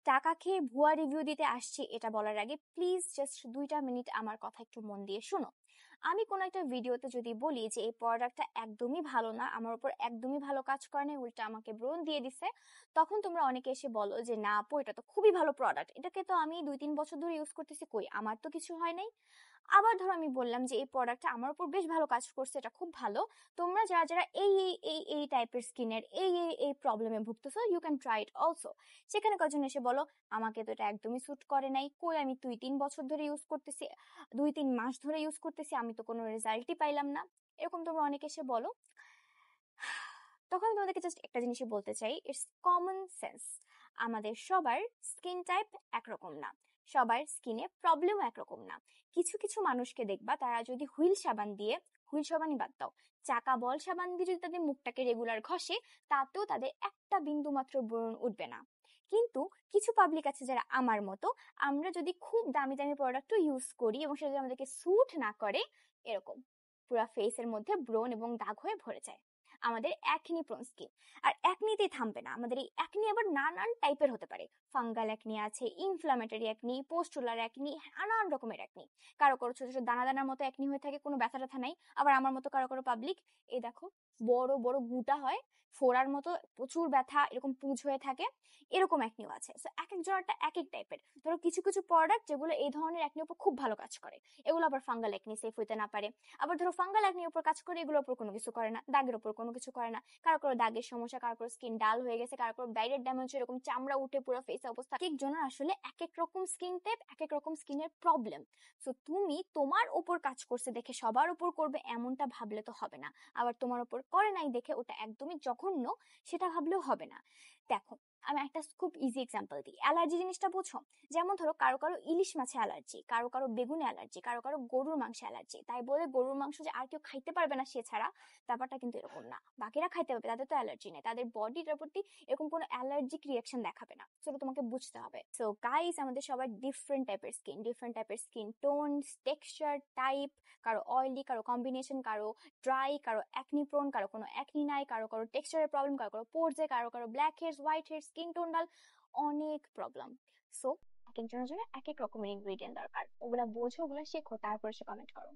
টাকা খেয়ে ভুয়া রিভিউ দিতে আসছি এটা বলার আগে প্লিজ জাস্ট 2টা মিনিট আমার কথা একটু মন দিয়ে শোনো। আমি কোনো একটা ভিডিওতে যদি বলি যে এই প্রোডাক্টটা একদমই ভালো না, আমার উপর একদমই ভালো কাজ করে না, উল্টা আমাকে ব্রণ দিয়ে দিছে, তখন তোমরা অনেকে এসে বলো যে না আপু এটা তো খুবই ভালো প্রোডাক্ট, এটাকে তো আমি 2-3 বছর ধরে ইউজ করতেছি, কই আমার তো কিছু হয় নাই। আবার ধরো আমি বললাম যে এই প্রোডাক্টটা আমার উপর বেশ ভালো কাজ করছে, এটা খুব ভালো, তোমরা যারা যারা এই টাইপের স্কিনের এই প্রবলেমে ভুগতেছো you can try it also. সেখানে কজন এসে বলো আমাকে তো এটা একদমই স্যুট করে নাই, কই আমি 2-3 বছর ধরে ইউজ করতেছি, 2-3 মাস ধরে ইউজ করতেছি, আমি তো কোনো রেজাল্টই পাইলাম না, এরকম তোমরা অনেকে এসে বলো। তখন আমি তোমাদেরকে জাস্ট একটা জিনিসই বলতে চাই, ইটস কমন সেন্স। আমাদের সবার স্কিন টাইপ একরকম না, সবার স্কিনে প্রবলেম একরকম না। কিছু কিছু মানুষকে দেখবা তারা যদি হুইল সাবান দিয়ে, হুইল সাবানই বাদ দাও, চাকা বল সাবান দিয়ে যদি তাদের মুখটাকে রেগুলার ঘষে, তাতেও তাদের একটা বিন্দু মাত্র ব্রণ উঠবে না। কিন্তু কিছু পাবলিক আছে যারা আমার মতো, আমরা যদি খুব দামি দামি প্রোডাক্টও ইউজ করি এবং সেটা যদি আমাদেরকে স্যুট না করে, এরকম পুরো ফেসের মধ্যে ব্রণ এবং দাগ হয়ে ভরে যায়। আমাদের অ্যাকনি প্রোন স্কিন। আর অ্যাকনিতেই থামবে না, আমাদের এই অ্যাকনি আবার নানান টাইপের হতে পারে। ফাঙ্গাল অ্যাকনি আছে, ইনফ্লামেটরি অ্যাকনি, পোস্টুলার অ্যাকনি, নানান রকমের অ্যাকনি। কারো কারো ছোট ছোট দানা দানার মতো অ্যাকনি হয়ে থাকে, কোনো ব্যথা ট্যাথা নাই। আবার আমার মতো কারো কারো পাবলিক এই দেখো বড় বড় গুটা হয়, ফোড়ার মতো প্রচুর ব্যথা, এরকম পুঁজ হয়ে থাকে, এরকম অ্যাকনিও আছে। সো এক এক জনটা এক এক টাইপের। ধরো কিছু কিছু প্রোডাক্ট যেগুলো এই ধরনের অ্যাকনির উপর খুব ভালো কাজ করে, এগুলো আবার ফাঙ্গাল অ্যাকনি সেফ হইতে না পারে। আবার ধরো ফাঙ্গাল অ্যাকনির উপর কাজ করে, এগুলোর উপর কোনো কিছু করে না, দাগের উপর কোনো কিছু করে না। কারো কারো দাগের সমস্যা, কারো কারো স্কিন ডাল হয়ে গেছে, কারো কারো বাইরের ড্যামেজ, এরকম চামড়া উঠে পুরো ফেসে অবস্থা। এক একজনের আসলে এক এক রকম স্কিন টাইপ, এক এক রকম স্কিনের প্রবলেম। সো তুমি তোমার উপর কাজ করছে দেখে সবার উপর করবে এমনটা ভাবলে তো হবে না। আবার তোমার উপর করে নাই দেখে ওটা একদমই জঘন্য সেটা ভাবলেও হবে না। দেখো আমি একটা খুব ইজি এক্সাম্পল দিই, অ্যালার্জি জিনিসটা বোঝো? যেমন ধরো কারো কারো ইলিশ মাছে অ্যালার্জি, কারো কারো বেগুনে অ্যালার্জি, কারো কারো গরুর মাংসে অ্যালার্জি, তাই বলে গরুর মাংস যে আর কেউ খাইতে পারবে না সে ছাড়া, ব্যাপারটা কিন্তু এরকম না। বাকিরা খাইতে পারবে, তাদের তো অ্যালার্জি নেই, তাদের বডিটার প্রতি এরকম কোনো অ্যালার্জিক রিয়াকশন দেখাবে না, সেটা তোমাকে বুঝতে হবে। সো গাইস আমাদের সবার ডিফারেন্ট টাইপের স্কিন, ডিফারেন্ট টাইপের স্কিন টোন, টেক্সচার, টাইপ, কারো অয়েলি, কারো কম্বিনেশন, কারো ড্রাই, কারো অ্যাকনি প্রোন, কারো কোনো অ্যাকনি নাই, কারো কারো টেক্সচারের প্রবলেম, কারো কারো পোরসে, কারো কারো black hairs, white hair, skin tone dull, অনেক প্রবলেম। সো এক একজনের জন্য এক এক রকমের ইনগ্রেডিয়েন্ট দরকার, ওগুলা বোঝো, ওগুলা শেখো, তারপর সে কমেন্ট করো।